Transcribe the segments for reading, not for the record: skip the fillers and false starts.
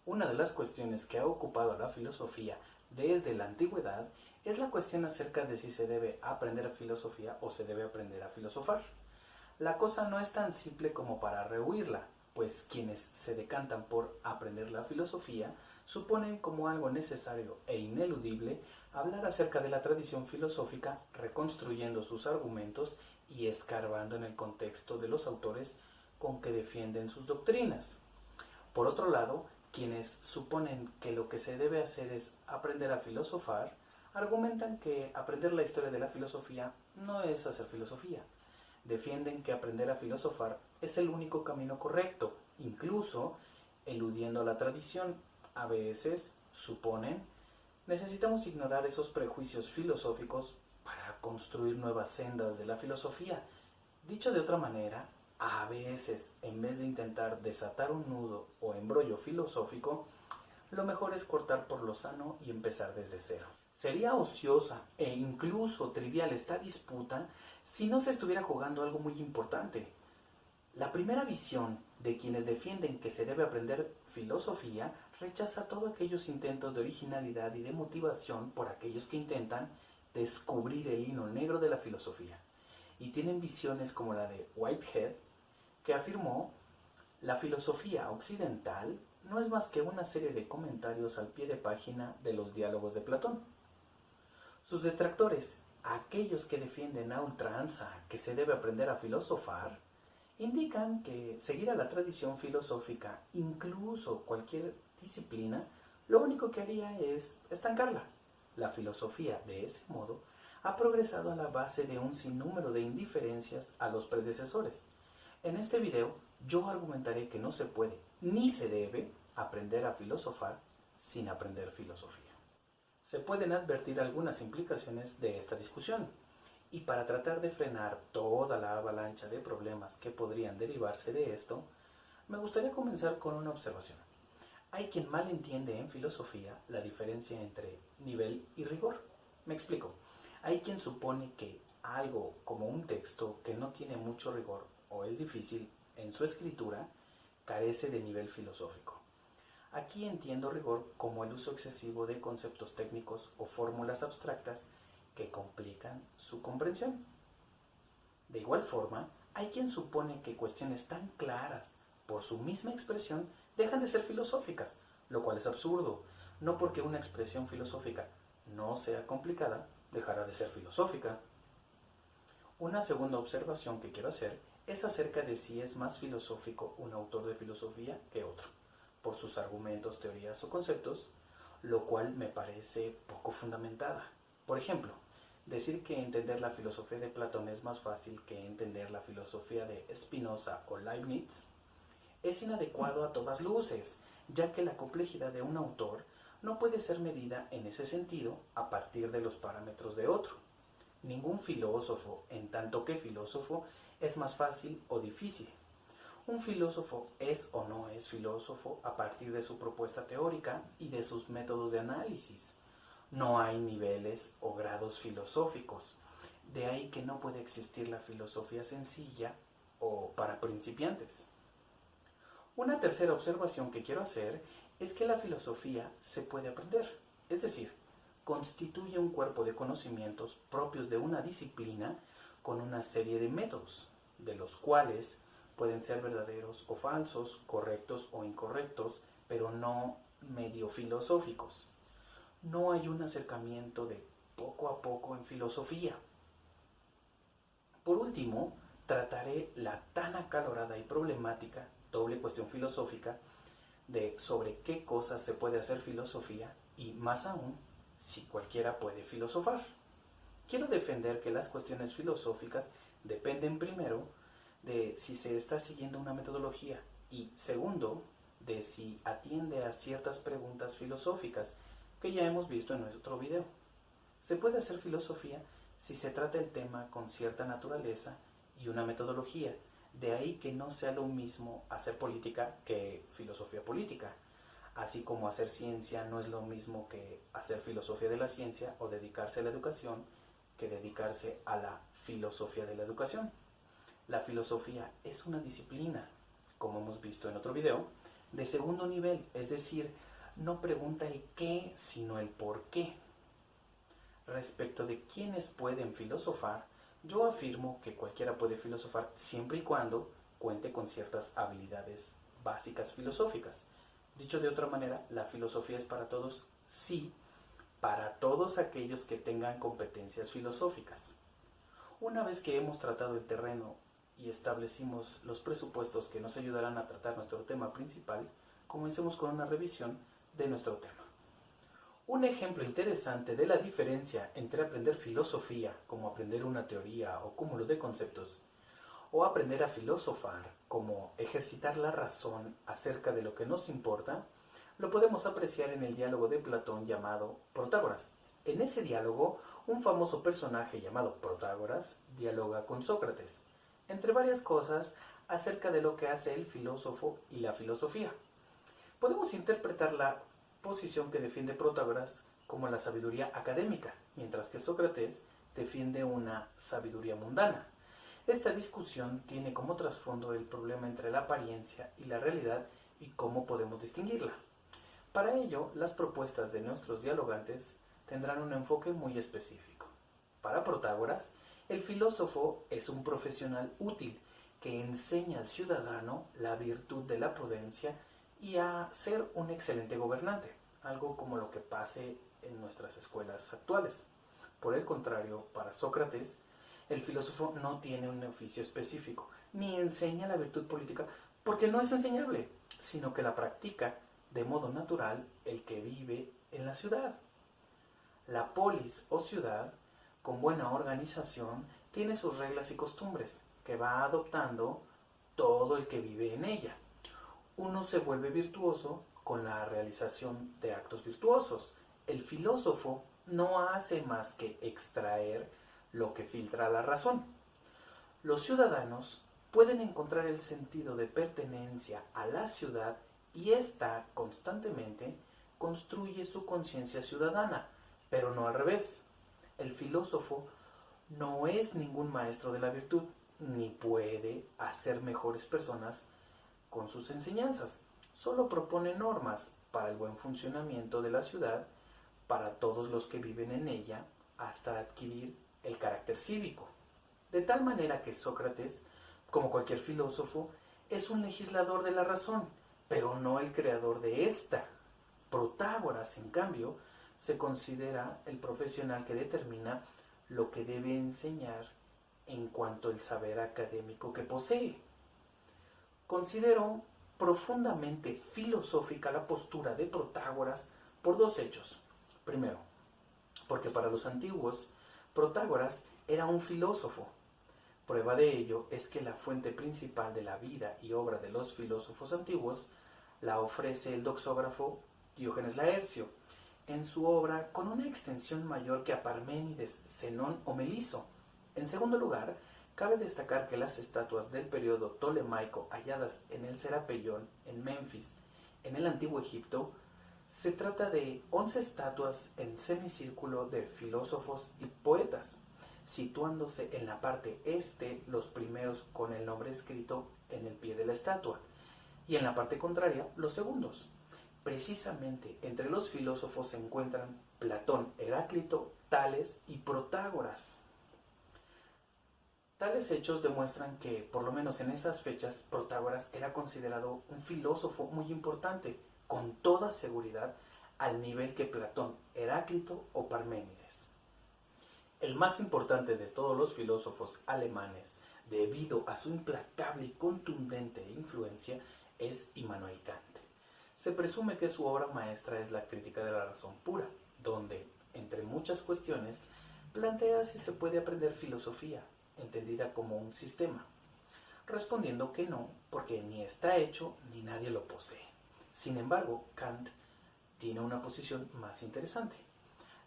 Una de las cuestiones que ha ocupado a la filosofía desde la antigüedad es la cuestión acerca de si se debe aprender a filosofía o se debe aprender a filosofar. La cosa no es tan simple como para rehuirla, pues quienes se decantan por aprender la filosofía suponen como algo necesario e ineludible hablar acerca de la tradición filosófica, reconstruyendo sus argumentos y escarbando en el contexto de los autores con que defienden sus doctrinas. Por otro lado, quienes suponen que lo que se debe hacer es aprender a filosofar, argumentan que aprender la historia de la filosofía no es hacer filosofía. Defienden que aprender a filosofar es el único camino correcto, incluso eludiendo la tradición. A veces, suponen, necesitamos ignorar esos prejuicios filosóficos para construir nuevas sendas de la filosofía. Dicho de otra manera, a veces, en vez de intentar desatar un nudo o embrollo filosófico, lo mejor es cortar por lo sano y empezar desde cero. Sería ociosa e incluso trivial esta disputa si no se estuviera jugando algo muy importante. La primera visión de quienes defienden que se debe aprender filosofía rechaza todos aquellos intentos de originalidad y de motivación por aquellos que intentan descubrir el hilo negro de la filosofía. Y tienen visiones como la de Whitehead, que afirmó: la filosofía occidental no es más que una serie de comentarios al pie de página de los diálogos de Platón. Sus detractores, aquellos que defienden a ultranza que se debe aprender a filosofar, indican que seguir a la tradición filosófica, incluso cualquier disciplina, lo único que haría es estancarla. La filosofía, de ese modo, ha progresado a la base de un sinnúmero de indiferencias a los predecesores. En este video, yo argumentaré que no se puede ni se debe aprender a filosofar sin aprender filosofía. Se pueden advertir algunas implicaciones de esta discusión, y para tratar de frenar toda la avalancha de problemas que podrían derivarse de esto, me gustaría comenzar con una observación. Hay quien mal entiende en filosofía la diferencia entre nivel y rigor. Me explico. Hay quien supone que algo como un texto que no tiene mucho rigor o es difícil en su escritura carece de nivel filosófico. Aquí entiendo rigor como el uso excesivo de conceptos técnicos o fórmulas abstractas que complican su comprensión. De igual forma, hay quien supone que cuestiones tan claras por su misma expresión dejan de ser filosóficas, lo cual es absurdo. No porque una expresión filosófica no sea complicada, dejará de ser filosófica. Una segunda observación que quiero hacer es acerca de si es más filosófico un autor de filosofía que otro, por sus argumentos, teorías o conceptos, lo cual me parece poco fundamentada. Por ejemplo, decir que entender la filosofía de Platón es más fácil que entender la filosofía de Spinoza o Leibniz es inadecuado a todas luces, ya que la complejidad de un autor no puede ser medida en ese sentido a partir de los parámetros de otro. Ningún filósofo, en tanto que filósofo, es más fácil o difícil. Un filósofo es o no es filósofo a partir de su propuesta teórica y de sus métodos de análisis. No hay niveles o grados filosóficos. De ahí que no puede existir la filosofía sencilla o para principiantes. Una tercera observación que quiero hacer es que la filosofía se puede aprender, es decir, constituye un cuerpo de conocimientos propios de una disciplina con una serie de métodos, de los cuales pueden ser verdaderos o falsos, correctos o incorrectos, pero no medio filosóficos. No hay un acercamiento de poco a poco en filosofía. Por último, trataré la tan acalorada y problemática doble cuestión filosófica de sobre qué cosas se puede hacer filosofía y, más aún, si cualquiera puede filosofar. Quiero defender que las cuestiones filosóficas dependen primero de si se está siguiendo una metodología y segundo, de si atiende a ciertas preguntas filosóficas que ya hemos visto en nuestro video. Se puede hacer filosofía si se trata el tema con cierta naturaleza y una metodología. De ahí que no sea lo mismo hacer política que filosofía política. Así como hacer ciencia no es lo mismo que hacer filosofía de la ciencia o dedicarse a la educación que dedicarse a la filosofía de la educación. La filosofía es una disciplina, como hemos visto en otro video, de segundo nivel, es decir, no pregunta el qué, sino el por qué. Respecto de quiénes pueden filosofar, yo afirmo que cualquiera puede filosofar siempre y cuando cuente con ciertas habilidades básicas filosóficas. Dicho de otra manera, la filosofía es para todos, sí, para todos aquellos que tengan competencias filosóficas. Una vez que hemos tratado el terreno y establecimos los presupuestos que nos ayudarán a tratar nuestro tema principal, comencemos con una revisión de nuestro tema. Un ejemplo interesante de la diferencia entre aprender filosofía, como aprender una teoría o cúmulo de conceptos, o aprender a filosofar, como ejercitar la razón acerca de lo que nos importa, lo podemos apreciar en el diálogo de Platón llamado Protágoras. En ese diálogo, un famoso personaje llamado Protágoras dialoga con Sócrates, entre varias cosas, acerca de lo que hace el filósofo y la filosofía. Podemos interpretar la posición que defiende Protágoras como la sabiduría académica, mientras que Sócrates defiende una sabiduría mundana. Esta discusión tiene como trasfondo el problema entre la apariencia y la realidad y cómo podemos distinguirla. Para ello, las propuestas de nuestros dialogantes tendrán un enfoque muy específico. Para Protágoras, el filósofo es un profesional útil que enseña al ciudadano la virtud de la prudencia y a ser un excelente gobernante, algo como lo que pase en nuestras escuelas actuales. Por el contrario, para Sócrates, el filósofo no tiene un oficio específico, ni enseña la virtud política porque no es enseñable, sino que la practica de modo natural el que vive en la ciudad. La polis o ciudad, con buena organización, tiene sus reglas y costumbres que va adoptando todo el que vive en ella. Uno se vuelve virtuoso con la realización de actos virtuosos. El filósofo no hace más que extraer lo que filtra la razón. Los ciudadanos pueden encontrar el sentido de pertenencia a la ciudad y ésta constantemente construye su conciencia ciudadana, pero no al revés. El filósofo no es ningún maestro de la virtud, ni puede hacer mejores personas con sus enseñanzas. Solo propone normas para el buen funcionamiento de la ciudad para todos los que viven en ella hasta adquirir el carácter cívico. De tal manera que Sócrates, como cualquier filósofo, es un legislador de la razón, pero no el creador de ésta. Protágoras, en cambio, se considera el profesional que determina lo que debe enseñar en cuanto al saber académico que posee. Considero profundamente filosófica la postura de Protágoras por dos hechos. Primero, porque para los antiguos, Protágoras era un filósofo. Prueba de ello es que la fuente principal de la vida y obra de los filósofos antiguos la ofrece el doxógrafo Diógenes Laercio, en su obra con una extensión mayor que a Parménides, Zenón o Meliso. En segundo lugar, cabe destacar que las estatuas del periodo tolemaico halladas en el Serapeión, en Menfis, en el Antiguo Egipto, se trata de 11 estatuas en semicírculo de filósofos y poetas, situándose en la parte este los primeros con el nombre escrito en el pie de la estatua, y en la parte contraria los segundos. Precisamente entre los filósofos se encuentran Platón, Heráclito, Tales y Protágoras. Tales hechos demuestran que, por lo menos en esas fechas, Protágoras era considerado un filósofo muy importante, con toda seguridad, al nivel que Platón, Heráclito o Parménides. El más importante de todos los filósofos alemanes, debido a su implacable y contundente influencia, es Immanuel Kant. Se presume que su obra maestra es la Crítica de la Razón Pura, donde, entre muchas cuestiones, plantea si se puede aprender filosofía, entendida como un sistema, respondiendo que no, porque ni está hecho ni nadie lo posee. Sin embargo, Kant tiene una posición más interesante.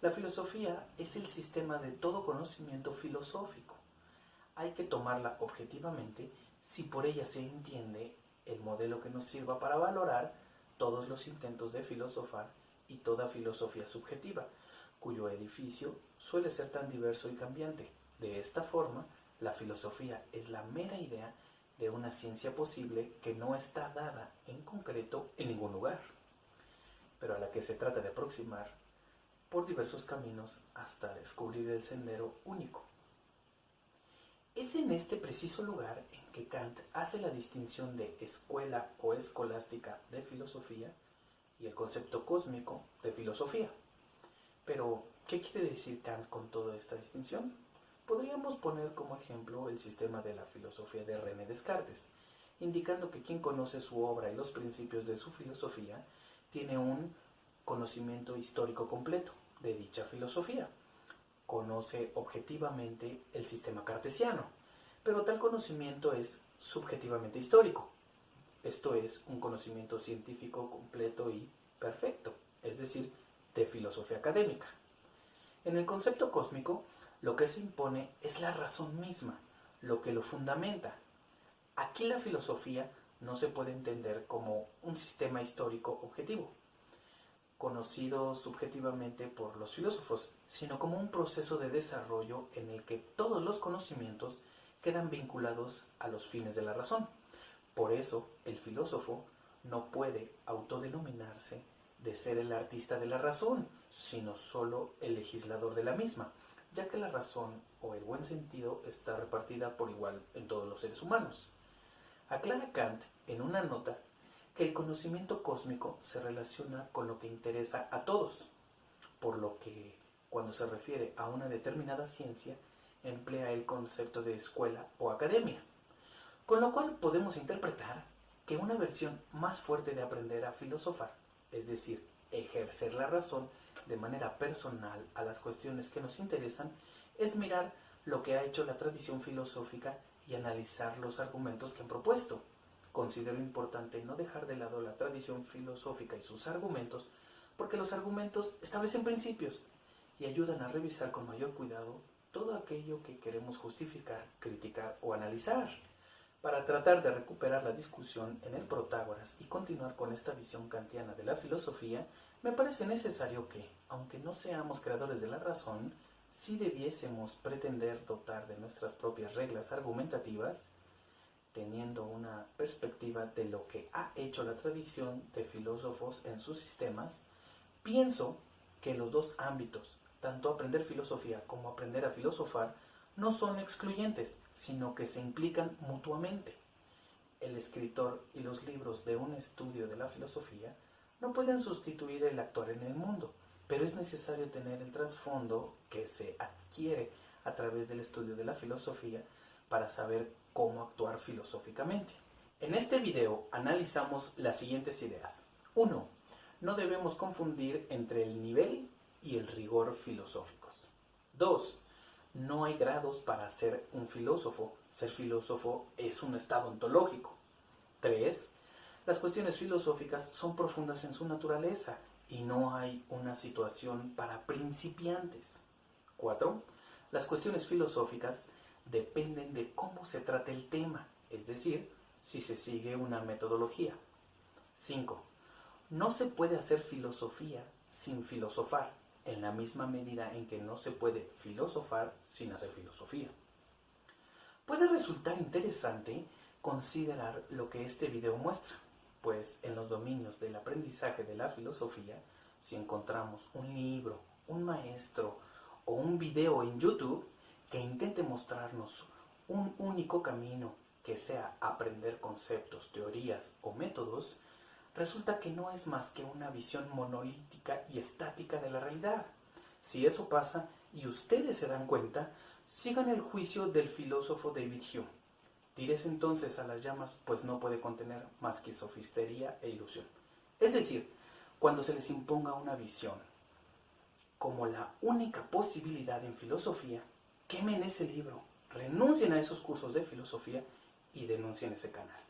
La filosofía es el sistema de todo conocimiento filosófico. Hay que tomarla objetivamente si por ella se entiende el modelo que nos sirva para valorar todos los intentos de filosofar y toda filosofía subjetiva, cuyo edificio suele ser tan diverso y cambiante. De esta forma, la filosofía es la mera idea de una ciencia posible que no está dada en concreto en ningún lugar, pero a la que se trata de aproximar por diversos caminos hasta descubrir el sendero único. Es en este preciso lugar en que Kant hace la distinción de escuela o escolástica de filosofía y el concepto cósmico de filosofía. Pero, ¿qué quiere decir Kant con toda esta distinción? Podríamos poner como ejemplo el sistema de la filosofía de René Descartes, indicando que quien conoce su obra y los principios de su filosofía tiene un conocimiento histórico completo de dicha filosofía. Conoce objetivamente el sistema cartesiano, pero tal conocimiento es subjetivamente histórico. Esto es un conocimiento científico completo y perfecto, es decir, de filosofía académica. En el concepto cósmico, lo que se impone es la razón misma, lo que lo fundamenta. Aquí la filosofía no se puede entender como un sistema histórico objetivo, conocido subjetivamente por los filósofos, sino como un proceso de desarrollo en el que todos los conocimientos quedan vinculados a los fines de la razón. Por eso, el filósofo no puede autodenominarse de ser el artista de la razón, sino solo el legislador de la misma, ya que la razón o el buen sentido está repartida por igual en todos los seres humanos. Aclara Kant en una nota que el conocimiento cósmico se relaciona con lo que interesa a todos, por lo que cuando se refiere a una determinada ciencia emplea el concepto de escuela o academia, con lo cual podemos interpretar que una versión más fuerte de aprender a filosofar, es decir, ejercer la razón de manera personal a las cuestiones que nos interesan, es mirar lo que ha hecho la tradición filosófica y analizar los argumentos que han propuesto. Considero importante no dejar de lado la tradición filosófica y sus argumentos, porque los argumentos establecen principios y ayudan a revisar con mayor cuidado todo aquello que queremos justificar, criticar o analizar. Para tratar de recuperar la discusión en el Protágoras y continuar con esta visión kantiana de la filosofía, me parece necesario que, aunque no seamos creadores de la razón, sí debiésemos pretender dotar de nuestras propias reglas argumentativas, teniendo una perspectiva de lo que ha hecho la tradición de filósofos en sus sistemas. Pienso que los dos ámbitos, tanto aprender filosofía como aprender a filosofar, no son excluyentes, sino que se implican mutuamente. El escritor y los libros de un estudio de la filosofía no pueden sustituir el actuar en el mundo, pero es necesario tener el trasfondo que se adquiere a través del estudio de la filosofía para saber cómo actuar filosóficamente. En este video analizamos las siguientes ideas. 1. No debemos confundir entre el nivel y el rigor filosóficos. 2. No hay grados para ser un filósofo. Ser filósofo es un estado ontológico. 3. Las cuestiones filosóficas son profundas en su naturaleza y no hay una situación para principiantes. 4. Las cuestiones filosóficas dependen de cómo se trata el tema, es decir, si se sigue una metodología. 5. No se puede hacer filosofía sin filosofar, en la misma medida en que no se puede filosofar sin hacer filosofía. Puede resultar interesante considerar lo que este video muestra, pues en los dominios del aprendizaje de la filosofía, si encontramos un libro, un maestro o un video en YouTube que intente mostrarnos un único camino que sea aprender conceptos, teorías o métodos, resulta que no es más que una visión monolítica y estática de la realidad. Si eso pasa y ustedes se dan cuenta, sigan el juicio del filósofo David Hume. Tírese entonces a las llamas, pues no puede contener más que sofistería e ilusión. Es decir, cuando se les imponga una visión como la única posibilidad en filosofía, quemen ese libro, renuncien a esos cursos de filosofía y denuncien ese canal.